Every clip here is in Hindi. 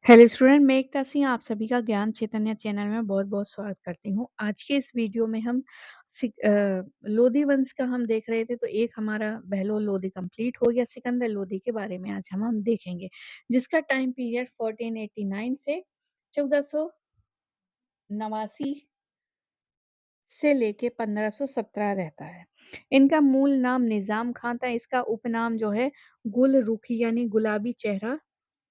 हेलो स्टूडेंट, मैं एकता सिंह आप सभी का ज्ञान चैतन्य चैनल में बहुत-बहुत स्वागत करती हूँ। आज के इस वीडियो में हम लोदी वंश का हम देख रहे थे, तो एक हमारा बहलोल लोदी कंप्लीट हो गया। सिकंदर लोदी के बारे में आज हम देखेंगे, जिसका टाइम पीरियड 1489 से 1489 से लेके 1517 रहता है। इनका मूल नाम निज़ाम खां था। इसका उपनाम जो है गुल रुखी यानी गुलाबी चेहरा,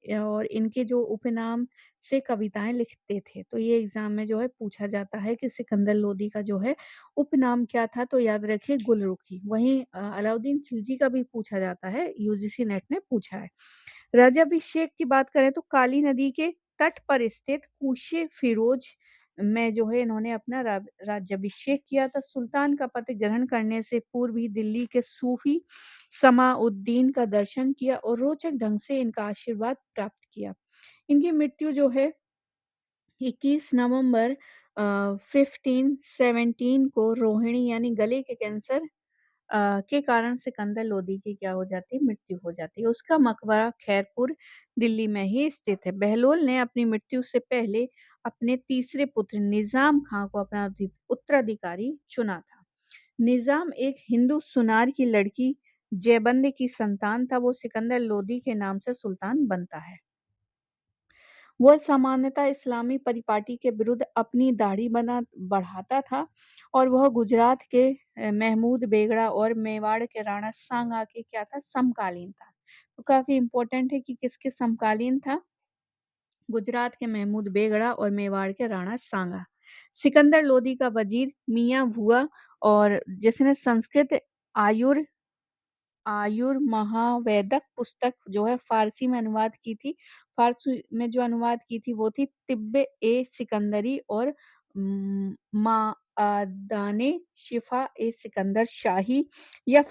और इनके जो उपनाम से कविताएँ लिखते थे। तो ये एग्ज़ाम में जो है पूछा जाता है कि सिकंदर लोदी का जो है उपनाम क्या था? तो याद रखिए गुलरुखी। वहीं अलाउद्दीन खिलजी का भी पूछा जाता है, यूजीसी नेट ने पूछा है। राज्याभिषेक की बात करें तो काली नदी के तट पर स्थित कूशे फिरोज में जो है इन्होंने अपना राज्याभिषेक किया था। सुल्तान का पद ग्रहण करने से पूर्व ही दिल्ली के सूफी समाउद्दीन का दर्शन किया और रोचक ढंग से इनका आशीर्वाद प्राप्त किया। इनकी मृत्यु जो है 21 नवंबर 1517 को रोहिणी यानी गले के कैंसर के कारण सिकंदर लोदी की क्या हो जाती है? मृत्यु हो जाती है। उसका मकबरा खैरपुर दिल्ली में ही स्थित है। बहलोल ने अपनी मृत्यु से पहले अपने तीसरे पुत्र निजाम खां को अपना उत्तराधिकारी चुना था। निजाम एक हिंदू सुनार की लड़की जयबंद की संतान था। वो सिकंदर लोदी के नाम से सुल्तान बनता है। वह सामान्यतः इस्लामी परिपाटी के विरुद्ध अपनी दाढ़ी बना बढ़ाता था, और वह गुजरात के महमूद बेगड़ा और मेवाड़ के राणा सांगा के क्या था? समकालीन था। तो काफ़ी इम्पोर्टेंट है कि किसके समकालीन था? गुजरात के महमूद बेगड़ा और मेवाड़ के राणा सांगा। सिकंदर लोदी का वज़ीर मियाँ भूआ, और जिसने संस्कृत आयुर आयुर्महावेदक पुस्तक जो है फ़ारसी में अनुवाद की थी। फ़ारसी में जो अनुवाद की थी वो थी तिब्ब-ए-सिकंदरी, और माअदाने शिफ़ा-ए-सिकंदर शाही या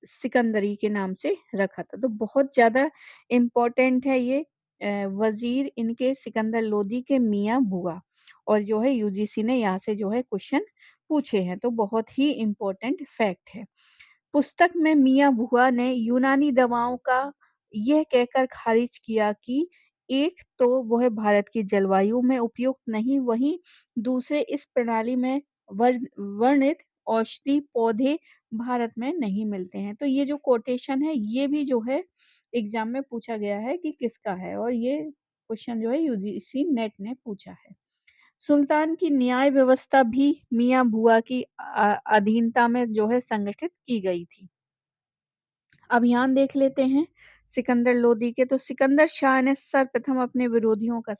सिकंदरी के नाम से रखा था। तो बहुत ज़्यादा इम्पोर्टेंट है ये वज़ीर इनके सिकंदर लोदी के मियाँ बुआ, और जो है यूजीसी ने यहाँ से जो है क्वेश्चन पूछे हैं, तो बहुत ही इम्पोर्टेंट फैक्ट है। पुस्तक में मियाँ भुआ ने यूनानी दवाओं का यह कहकर खारिज किया कि एक तो वह भारत की जलवायु में उपयुक्त नहीं, वहीं दूसरे इस प्रणाली में वर्णित औषधि पौधे भारत में नहीं मिलते हैं। तो ये जो कोटेशन है ये भी जो है एग्जाम में पूछा गया है कि किसका है, और ये क्वेश्चन जो है यूजीसी नेट ने पूछा है। सुल्तान की न्याय व्यवस्था भी मियाँ भुआ की अधीनता में जो है संगठित की गई थी। अभियान देख लेते हैं सिकंदर लोदी के। तो सिकंदर शाह ने सर्वप्रथम अपने विरोधियों का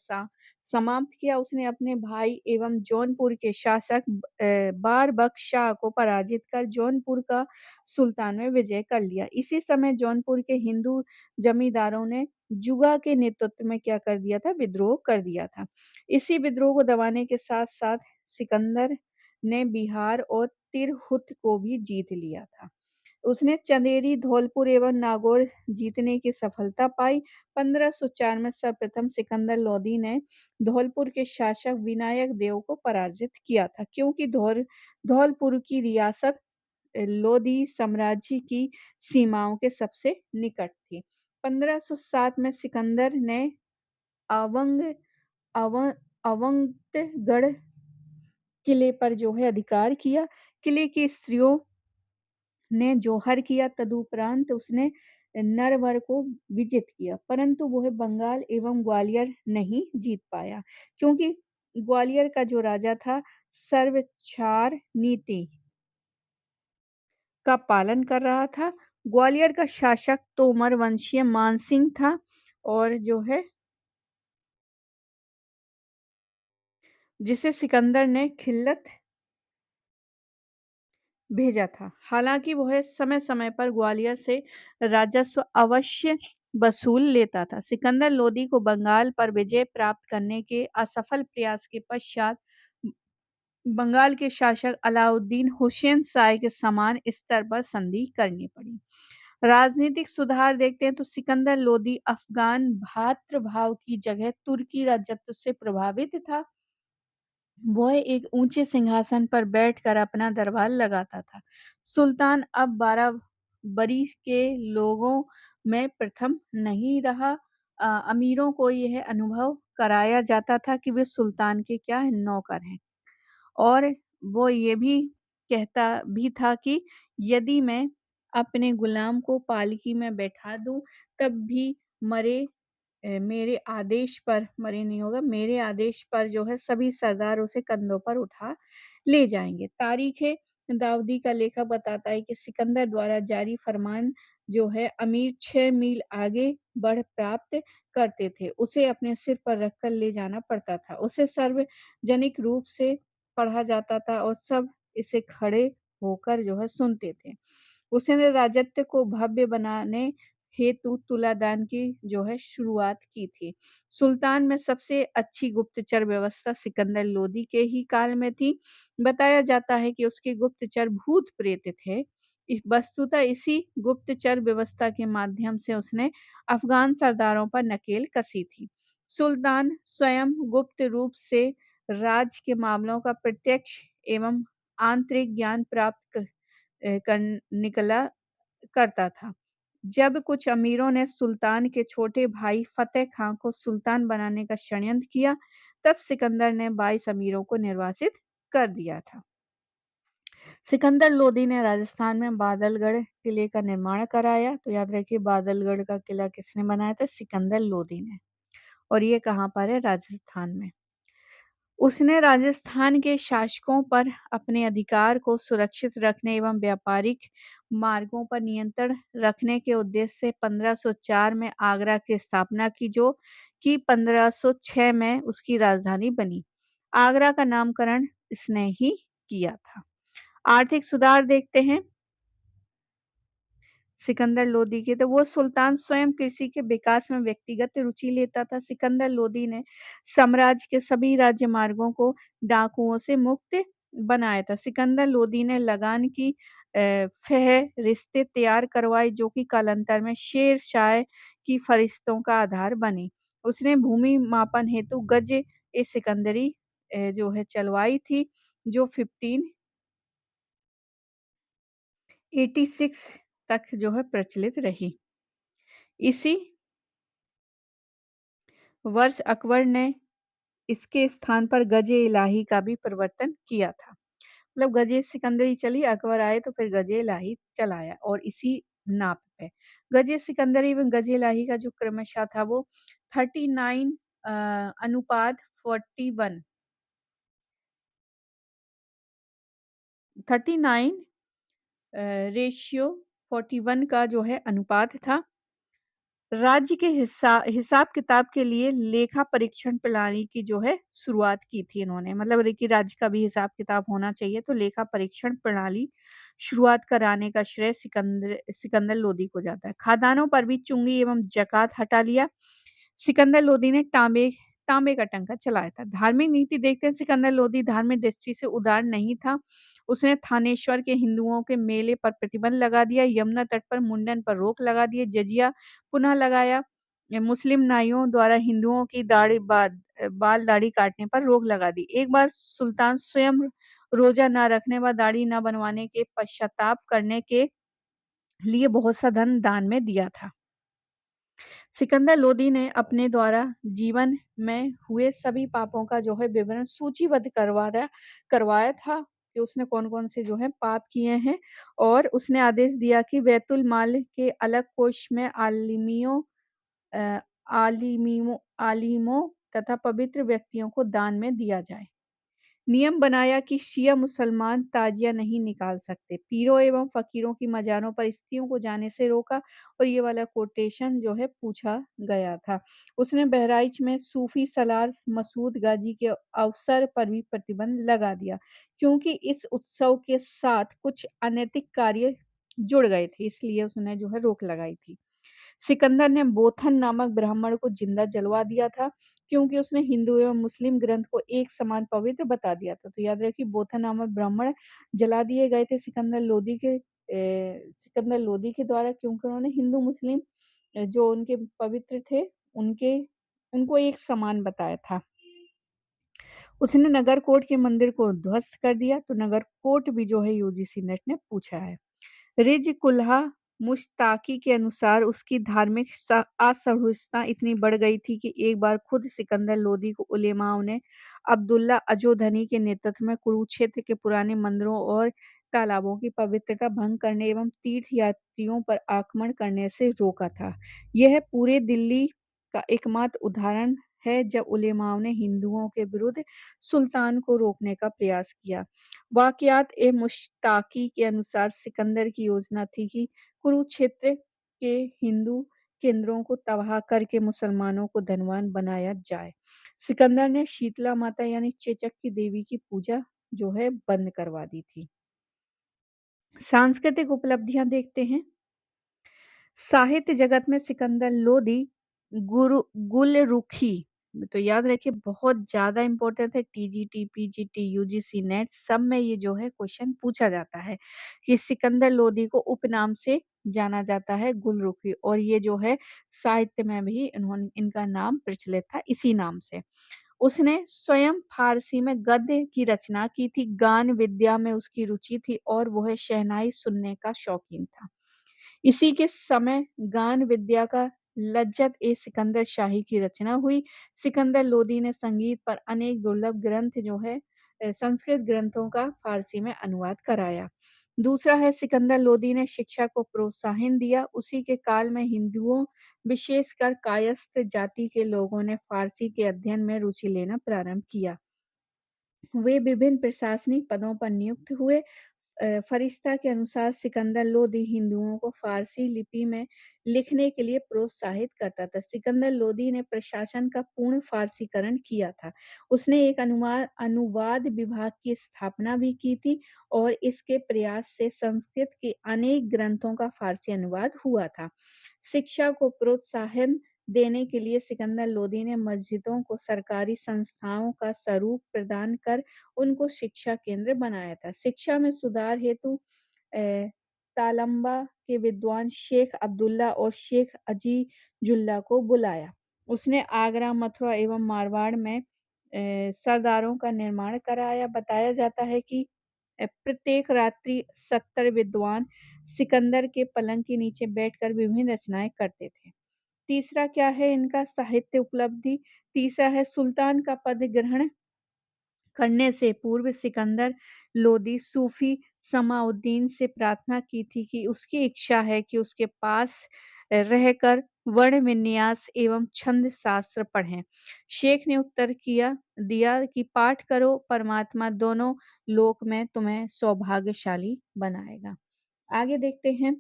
समाप्त किया। उसने अपने भाई एवं जौनपुर के शासक बारबख्श शाह को पराजित कर जौनपुर का सुल्तान में विजय कर लिया। इसी समय जौनपुर के हिंदू जमींदारों ने जुगा के नेतृत्व में क्या कर दिया था? विद्रोह कर दिया था। इसी विद्रोह को दबाने के साथ साथ सिकंदर ने बिहार और तिरहुत को भी जीत लिया था। उसने चंदेरी, धौलपुर एवं नागौर जीतने की सफलता पाई। 1504 में सर्वप्रथम सिकंदर लोदी ने धौलपुर के शासक विनायक देव को पराजित किया था, क्योंकि धौलपुर की रियासत लोदी साम्राज्य की सीमाओं के सबसे निकट थी। 1507 में सिकंदर ने अवंग अव अवंतगढ़ किले पर जो है अधिकार किया। किले की स्त्रियों ने जौहर किया। तदुपरांत उसने नरवर को विजित किया, परंतु वह बंगाल एवं ग्वालियर नहीं जीत पाया, क्योंकि ग्वालियर का जो राजा था सर्वक्षार नीति का पालन कर रहा था। ग्वालियर का शासक तोमर वंशीय मानसिंह था, और जो है जिसे सिकंदर ने खिल्लत भेजा था। हालांकि वह समय-समय पर ग्वालियर से राजस्व अवश्य वसूल लेता था। सिकंदर लोदी को बंगाल पर विजय प्राप्त करने के असफल प्रयास के पश्चात बंगाल के शासक अलाउद्दीन हुसैन शाह के समान स्तर पर संधि करनी पड़ी। राजनीतिक सुधार देखते हैं तो सिकंदर लोदी अफगान भ्रातृभाव की जगह तुर्की राजत्व से प्रभावित था। वह एक ऊंचे सिंहासन पर बैठकर अपना दरबार लगाता था। सुल्तान अब 12 बरिस के लोगों में प्रथम नहीं रहा। अमीरों को यह अनुभव कराया जाता था कि वे सुल्तान के क्या हैं, नौकर हैं। और वो ये भी कहता भी था कि यदि मैं अपने गुलाम को पालकी में बैठा दूँ, तब भी मरे मेरे आदेश पर मरे नहीं होगा, मेरे आदेश पर जो है सभी सरदार उसे कंधों पर उठा ले जाएँगे। तारीख़-ए-दाऊदी का लेखक बताता है कि सिकंदर द्वारा जारी फरमान जो है अमीर 6 मील आगे बढ़ प्राप्त करते थे। उसे अपने सिर पर रखकर ले जाना पड़ता था। उसे सार्वजनिक रूप से पढ़ा जाता था और सब इसे खड़े होकर जो है सुनते थे। उसने राजत्व को भव्य बनाने हेतु तुलादान की जो है शुरुआत की थी। सुल्तान में सबसे अच्छी गुप्तचर व्यवस्था सिकंदर लोदी के ही काल में थी। बताया जाता है कि उसके गुप्तचर भूत-प्रेत थे। वस्तुतः इसी गुप्तचर व्यवस्था के माध्यम से उसने अफ़गान सरदारों पर नकेल कसी थी। सुल्तान स्वयं गुप्त रूप से राज्य के मामलों का प्रत्यक्ष एवं आंतरिक ज्ञान प्राप्त कर निकला करता था। जब कुछ अमीरों ने सुल्तान के छोटे भाई फ़तेह खां को सुल्तान बनाने का षड्यंत्र किया, तब सिकंदर ने 22 अमीरों को निर्वासित कर दिया था। सिकंदर लोदी ने राजस्थान में बादलगढ़ किले का निर्माण कराया। तो याद रखिए बादलगढ़ का किला किसने बनाया था? सिकंदर लोदी ने। और ये कहाँ पर है? राजस्थान में। उसने राजस्थान के शासकों पर अपने अधिकार को सुरक्षित रखने एवं व्यापारिक मार्गों पर नियंत्रण रखने के उद्देश्य से 1504 में आगरा की स्थापना की, जो कि 1506 में उसकी राजधानी बनी। आगरा का नामकरण इसने ही किया था। आर्थिक सुधार देखते हैं सिकंदर लोदी के, तो वो सुल्तान स्वयं कृषि के विकास में व्यक्तिगत रुचि लेता था। सिकंदर लोदी ने साम्राज्य के सभी राज्य मार्गों को डाकुओं से मुक्त बनाया था। सिकंदर लोदी ने लगान की फ़हरिस्तें तैयार करवाई, जो कि कालांतर में शेर शाह की फ़हरिस्तों का आधार बनी। उसने भूमि मापन हेतु गज-ए-सिकंदरी जो है चलवाई थी, जो 1586 तक जो है प्रचलित रही। इसी वर्ष अकबर ने इसके स्थान पर गज-ए-इलाही का भी प्रवर्तन किया था। मतलब गज-ए-सिकंदरी चली, अकबर आए तो फिर गज-ए-इलाही चलाया और इसी नाप पे। गज-ए-सिकंदरी एवं गज-ए-इलाही का जो क्रमशः था वो 39 अनुपात 41 39 रेशियो 41 का जो है अनुपात था। राज्य के हिसाब-किताब के लिए लेखा परीक्षण प्रणाली की जो है शुरुआत की थी इन्होंने। मतलब कि राज्य का भी हिसाब-किताब होना चाहिए, तो लेखा परीक्षण प्रणाली शुरुआत कराने का श्रेय सिकंदर लोदी को जाता है। खादानों पर भी चुंगी एवं ज़कात हटा लिया। सिकंदर लोदी ने तांबे का टंका चलाया था। धार्मिक नीति देखते हैं, सिकंदर लोदी धार्मिक दृष्टि से उदार नहीं था। उसने थानेश्वर के हिंदुओं के मेले पर प्रतिबंध लगा दिया, यमुना तट पर मुंडन पर रोक लगा दी, जजिया पुनः लगाया। मुस्लिम नाइयों द्वारा हिंदुओं की बाल दाढ़ी काटने पर रोक लगा दी। एक बार सुल्तान स्वयं रोज़ा न रखने व दाढ़ी न बनवाने के पश्चाताप करने के लिए बहुत सा धन दान में दिया था। सिकंदर लोदी ने अपने द्वारा जीवन में हुए सभी पापों का जो है विवरण सूचीबद्ध करवाया था कि उसने कौन-कौन से जो है पाप किए हैं, और उसने आदेश दिया कि बैतुल माल के अलग कोष में अ, आलिमों तथा पवित्र व्यक्तियों को दान में दिया जाए। नियम बनाया कि शिया मुसलमान ताजिया नहीं निकाल सकते। पीरों एवं फ़कीरों की मज़ारों पर स्त्रियों को जाने से रोका, और ये वाला कोटेशन जो है पूछा गया था। उसने बहराइच में सूफ़ी सालार मसूद गाज़ी के अवसर पर भी प्रतिबंध लगा दिया, क्योंकि इस उत्सव के साथ कुछ अनैतिक कार्य जुड़ गए थे, इसलिए उसने जो है रोक लगाई थी। सिकंदर ने बोथन नामक ब्राह्मण को जिंदा जलवा दिया था, क्योंकि उसने हिंदू एवं मुस्लिम ग्रंथ को एक समान पवित्र बता दिया था। तो याद रखिए बोथन नामक ब्राह्मण जला दिए गए थे सिकंदर लोदी के द्वारा, क्योंकि उन्होंने हिंदू मुस्लिम जो उनके पवित्र थे उनके उनको एक समान बताया था। उसने नगरकोट के मंदिर को ध्वस्त कर दिया। तो नगरकोट भी जो है यूजीसी नेट ने पूछा है। रिज कुल्हा मुश्ताकी के अनुसार उसकी धार्मिक असहिष्णुता इतनी बढ़ गई थी कि एक बार खुद सिकंदर लोदी को उलेमाओं ने अब्दुल्ला अजोधनी के नेतृत्व में कुरुक्षेत्र के पुराने मंदिरों और तालाबों की पवित्रता भंग करने एवं तीर्थ यात्रियों पर आक्रमण करने से रोका था। यह पूरे दिल्ली का एकमात्र उदाहरण है जब उलेमाओं ने हिंदुओं के विरुद्ध सुल्तान को रोकने का प्रयास किया। वाक़ियात ए मुश्ताकी के अनुसार सिकंदर की योजना थी कि कुरुक्षेत्र के हिंदू केंद्रों को तबाह करके मुसलमानों को धनवान बनाया जाए। सिकंदर ने शीतला माता यानी चेचक की देवी की पूजा जो है बंद करवा दी थी। सांस्कृतिक उपलब्धियां देखते हैं। साहित्य जगत में सिकंदर लोदी, गुरु गुलरुखी तो याद रखिए बहुत ज़्यादा इम्पोर्टेंट है टीजीटी, पीजीटी, यूजीसी नेट सब में ये जो है क्वेश्चन पूछा जाता है कि सिकंदर लोदी को उपनाम से जाना जाता है गुलरुखी और ये जो है साहित्य में भी इन्होंने इनका नाम प्रचलित था इसी नाम से। उसने स्वयं फारसी में गद्य की रचना की थी, गान विद्या में उसकी रुचि थी और वह शहनाई सुनने का शौकीन था। इसी के समय गान विद्या का लज्जत ए सिकंदर शाही की रचना हुई। सिकंदर लोदी ने संगीत पर अनेक दुर्लभ ग्रंथ जो है संस्कृत ग्रंथों का फारसी में अनुवाद कराया। दूसरा है सिकंदर लोदी ने शिक्षा को प्रोत्साहन दिया। उसी के काल में हिंदुओं विशेषकर कायस्थ जाति के लोगों ने फारसी के अध्ययन में रुचि लेना प्रारंभ किया। वे विभिन्न प्रशासनिक पदों पर नियुक्त हुए। फरिश्ता के अनुसार सिकंदर लोदी हिंदुओं को फारसी लिपि में लिखने के लिए प्रोत्साहित करता था। सिकंदर लोदी ने प्रशासन का पूर्ण फारसीकरण किया था। उसने एक अनुवाद विभाग की स्थापना भी की थी और इसके प्रयास से संस्कृत के अनेक ग्रंथों का फारसी अनुवाद हुआ था। शिक्षा को प्रोत्साहन देने के लिए सिकंदर लोदी ने मस्जिदों को सरकारी संस्थाओं का स्वरूप प्रदान कर उनको शिक्षा केंद्र बनाया था। शिक्षा में सुधार हेतु तालंबा के विद्वान शेख अब्दुल्ला और शेख अजीजुल्ला को बुलाया। उसने आगरा, मथुरा एवं मारवाड़ में सरदारों का निर्माण कराया। बताया जाता है कि प्रत्येक रात्रि 70 विद्वान सिकंदर के पलंग के नीचे बैठकर विभिन्न रचनाएं करते थे। तीसरा क्या है इनका साहित्य उपलब्धि? तीसरा है सुल्तान का पद ग्रहण करने से पूर्व सिकंदर लोदी सूफी समाउद्दीन से प्रार्थना की थी कि उसकी इच्छा है कि उसके पास रहकर वर्ण विन्यास एवं छंद शास्त्र पढ़ें। शेख ने उत्तर किया दिया कि पाठ करो, परमात्मा दोनों लोक में तुम्हें सौभाग्यशाली बनाएगा। आगे देखते हैं।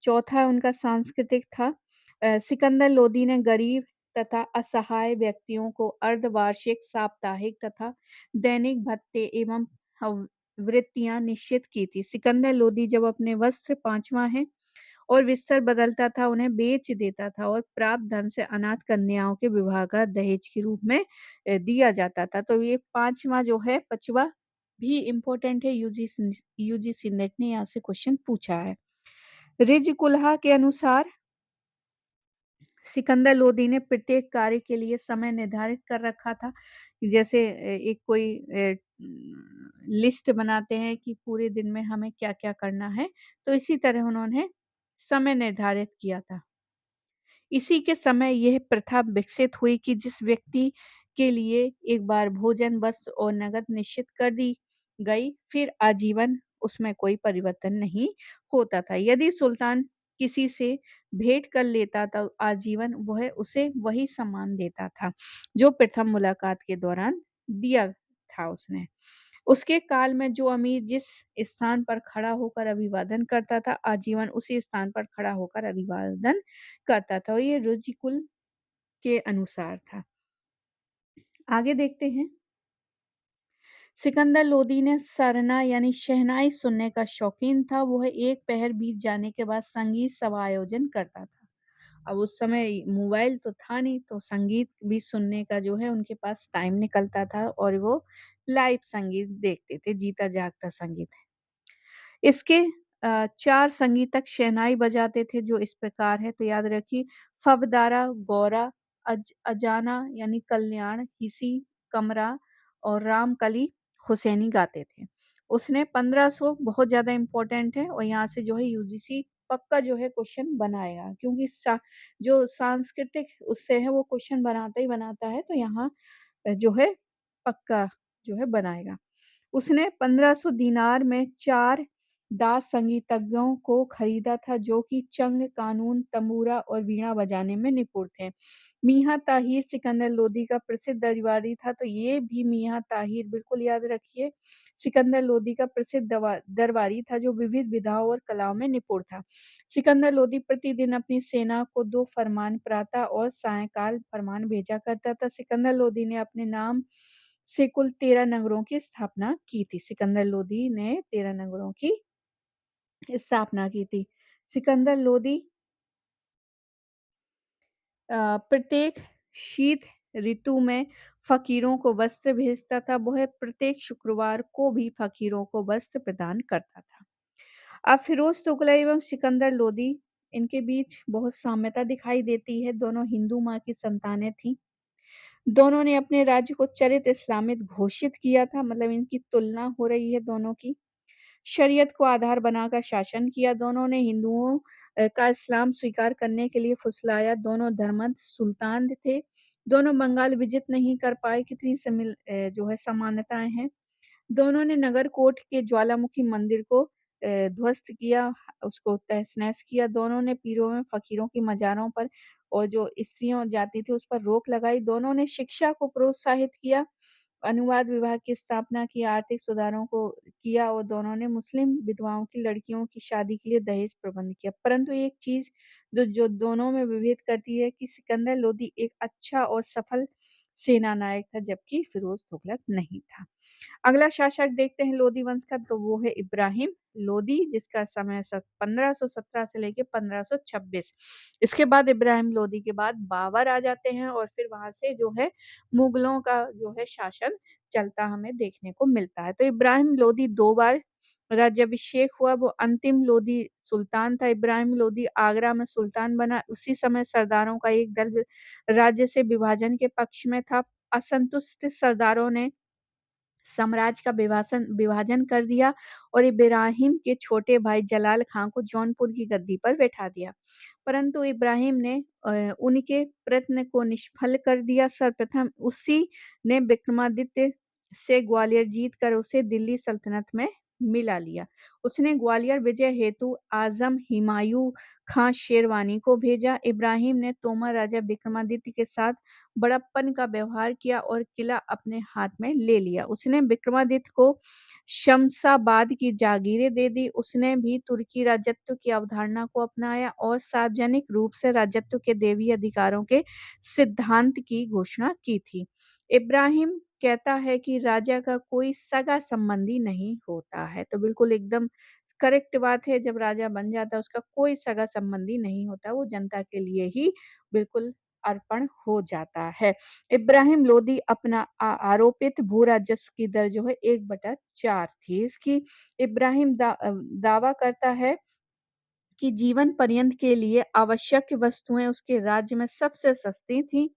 चौथा उनका सांस्कृतिक था। सिकंदर लोदी ने गरीब तथा असहाय व्यक्तियों को अर्धवार्षिक, साप्ताहिक तथा दैनिक भत्ते एवं वृत्तियां निश्चित की थी। सिकंदर लोदी जब अपने वस्त्र पांचवा है और बिस्तर बदलता था उन्हें बेच देता था और प्राप्त धन से अनाथ कन्याओं के विवाह का दहेज के रूप में दिया जाता था। तो ये पांचवा जो है पचवा भी इम्पोर्टेंट है। यूजीसी नेट ने यहाँ से क्वेश्चन पूछा है। रिज कुल्हा के अनुसार सिकंदर लोदी ने प्रत्येक कार्य के लिए समय निर्धारित कर रखा था। जैसे एक कोई लिस्ट बनाते हैं कि पूरे दिन में हमें क्या-क्या करना है, तो इसी तरह उन्होंने समय निर्धारित किया था। इसी के समय यह प्रथा विकसित हुई कि जिस व्यक्ति के लिए एक बार भोजन, वस्त्र और नकद निश्चित कर दी गई, फिर आजीवन उसमें कोई परिवर्तन नहीं होता था। यदि सुल्तान किसी से भेंट कर लेता तो आजीवन वह उसे वही सम्मान देता था, जो प्रथम मुलाकात के दौरान दिया था उसने। उसके काल में जो अमीर जिस स्थान पर खड़ा होकर अभिवादन करता था, आजीवन उसी स्थान पर खड़ा होकर अभिवादन करता था और ये रुचिकुल के अनुसार था। आगे देखते हैं। सिकंदर लोदी ने सरना यानी शहनाई सुनने का शौकीन था। वह एक पहर बीत जाने के बाद संगीत सभा आयोजन करता था। अब उस समय मोबाइल तो था नहीं, तो संगीत भी सुनने का जो है उनके पास टाइम निकलता था और वो लाइव संगीत देखते थे, जीता जागता संगीत। इसके 4 संगीतक शहनाई बजाते थे जो इस प्रकार है, तो याद रखिए फवदारा, गौरा, अजाना यानी कल्याण, हिसी, कमरा और रामकली हुसैनी गाते थे। उसने 1500 बहुत ज़्यादा इम्पोर्टेंट है और यहाँ से जो है यूजीसी पक्का जो है क्वेश्चन बनाएगा, क्योंकि सा जो सांस्कृतिक उससे है वो क्वेश्चन बनाता ही बनाता है, तो यहाँ जो है पक्का जो है बनाएगा। उसने 1500 दीनार में 4 दास संगीतज्ञों को खरीदा था जो कि चंग, कानून, तंबूरा और वीणा बजाने में निपुण थे। मियाँ ताहिर सिकंदर लोदी का प्रसिद्ध दरबारी था, तो ये भी मियाँ ताहिर बिल्कुल याद रखिए। सिकंदर लोदी का प्रसिद्ध दरबारी था जो विविध विधाओं और कलाओं में निपुण था। सिकंदर लोदी प्रतिदिन अपनी सेना को 2 फरमान प्रातः और सायंकाल फरमान भेजा करता था। सिकंदर लोदी ने अपने नाम से कुल 13 नगरों की स्थापना की थी। सिकंदर लोदी ने 13 नगरों की स्थापना की थी। सिकंदर लोदी प्रत्येक शीत ऋतु में फ़कीरों को वस्त्र भेजता था। वह प्रत्येक शुक्रवार को भी फ़कीरों को वस्त्र प्रदान करता था। अब फ़िरोज़ तुगलक एवं सिकंदर लोदी इनके बीच बहुत साम्यता दिखाई देती है। दोनों हिंदू माँ की संतानें थीं। दोनों ने अपने राज्य को चरित इस्लामित घोषित किया था, मतलब इनकी तुलना हो रही है दोनों की। शरीयत को आधार बनाकर शासन किया। दोनों ने हिंदुओं का इस्लाम स्वीकार करने के लिए फुसलाया। दोनों धर्मंध सुल्तान थे। दोनों बंगाल विजित नहीं कर पाए। कितनी जो है समानताएँ हैं। दोनों ने नगरकोट के ज्वालामुखी मंदिर को ध्वस्त किया, उसको तहस-नहस किया। दोनों ने पीरों में फ़कीरों की मज़ारों पर और जो स्त्रियों जाती थी उस पर रोक लगाई। दोनों ने शिक्षा को प्रोत्साहित किया, अनुवाद विभाग की स्थापना की, आर्थिक सुधारों को किया और दोनों ने मुस्लिम विधवाओं की लड़कियों की शादी के लिए दहेज प्रबंध किया। परंतु एक चीज़ जो दोनों में विभेद करती है कि सिकंदर लोदी एक अच्छा और सफल सेना नायक था, जबकि फ़िरोज़ तुगलक नहीं था। अगला शासक देखते हैं लोदी वंश का, तो वो है इब्राहिम लोदी, जिसका समय 1517 से लेके 1526। इसके बाद इब्राहिम लोदी के बाद बाबर आ जाते हैं और फिर वहां से जो है मुगलों का जो है शासन चलता हमें देखने को मिलता है। तो इब्राहिम लोदी 2 बार राज्याभिषेक हुआ। वो अंतिम लोदी सुल्तान था। इब्राहिम लोदी आगरा में सुल्तान बना। उसी समय सरदारों का एक दल राज्य से विभाजन के पक्ष में था। असंतुष्ट सरदारों ने साम्राज्य का विभाजन कर दिया और इब्राहिम के छोटे भाई जलाल खां को जौनपुर की गद्दी पर बैठा दिया। परंतु इब्राहिम ने उनके प्रयत्न को निष्फल कर दिया। सर्वप्रथम उसी ने विक्रमादित्य से ग्वालियर जीतकर उसे दिल्ली सल्तनत में मिला लिया। उसने ग्वालियर विजय हेतु आज़म हुमायूं खां शेरवानी को भेजा। इब्राहिम ने तोमर राजा विक्रमादित्य के साथ बड़प्पन का व्यवहार किया और किला अपने हाथ में ले लिया। उसने विक्रमादित्य को शमशाबाद की जागीरें दे दी। उसने भी तुर्की राजत्व की अवधारणा को अपनाया और सार्वजनिक रूप से राजत्व के दैवीय अधिकारों के सिद्धांत की घोषणा की थी। इब्राहिम कहता है कि राजा का कोई सगा संबंधी नहीं होता है, तो बिल्कुल एकदम करेक्ट बात है। जब राजा बन जाता है उसका कोई सगा संबंधी नहीं होता, वो जनता के लिए ही बिल्कुल अर्पण हो जाता है। इब्राहिम लोदी अपना आरोपित भू राजस्व की दर जो है 1/4 थी। इसकी इब्राहिम दावा करता है कि जीवन पर्यंत के लिए आवश्यक वस्तुएं उसके राज्य में सबसे सस्ती थीं।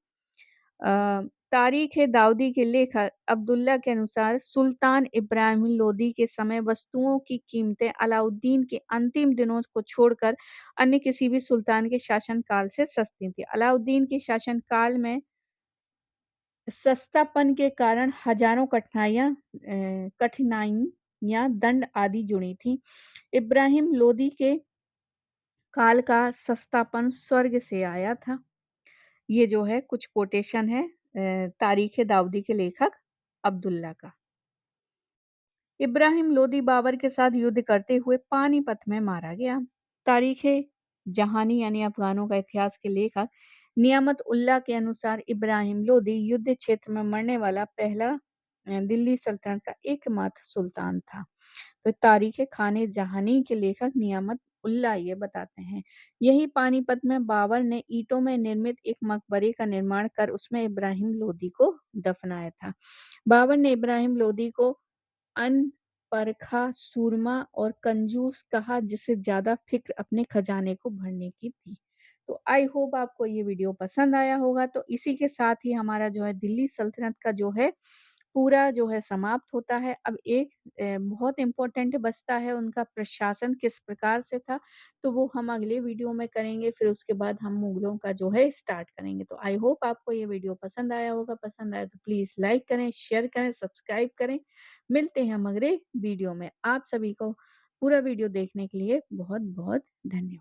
अ, तारीख़-ए-दाऊदी के लेखक अब्दुल्ला के अनुसार सुल्तान इब्राहिम लोदी के समय वस्तुओं की कीमतें अलाउद्दीन के अंतिम दिनों को छोड़कर अन्य किसी भी सुल्तान के शासनकाल से सस्ती थी। अलाउद्दीन के शासनकाल में सस्तापन के कारण हजारों कठिनाइयाँ, दंड आदि जुड़ी थीं। इब्राहिम लोदी के काल का सस्तापन स्वर्ग से आया था। ये जो है कुछ कोटेशन है तारीख़-ए-दाऊदी के लेखक अब्दुल्ला का। इब्राहिम लोदी बाबर के साथ युद्ध करते हुए पानीपत में मारा गया। तारीख़-ए-जहानी यानी अफ़गानों का इतिहास के लेखक नियामत उल्लाह के अनुसार इब्राहिम लोदी युद्ध क्षेत्र में मरने वाला पहला दिल्ली सल्तनत का एकमात्र सुल्तान था। तो तारीख़-ए-खान-ए-जहानी के लेखक नियामत उल्लाह ये बताते हैं, यही पानीपत में बाबर ने ईंटों में निर्मित एक मकबरे का निर्माण कर उसमें इब्राहिम लोदी को दफनाया था। बाबर ने इब्राहिम लोदी को अनपरखा, सूरमा और कंजूस कहा, जिससे ज़्यादा फ़िक्र अपने खजाने को भरने की थी। तो आई होप आपको ये वीडियो पसंद आया होगा। तो इसी के साथ ही हमारा जो है दिल्ली सल्तनत का जो है पूरा जो है समाप्त होता है। अब एक बहुत इम्पोर्टेंट बचता है उनका प्रशासन किस प्रकार से था, तो वो हम अगले वीडियो में करेंगे, फिर उसके बाद हम मुगलों का जो है स्टार्ट करेंगे। तो आई होप आपको ये वीडियो पसंद आया होगा, पसंद आया तो प्लीज़ लाइक करें, शेयर करें, सब्सक्राइब करें। मिलते हैं हम अगले वीडियो में। आप सभी को पूरा वीडियो देखने के लिए बहुत-बहुत धन्यवाद।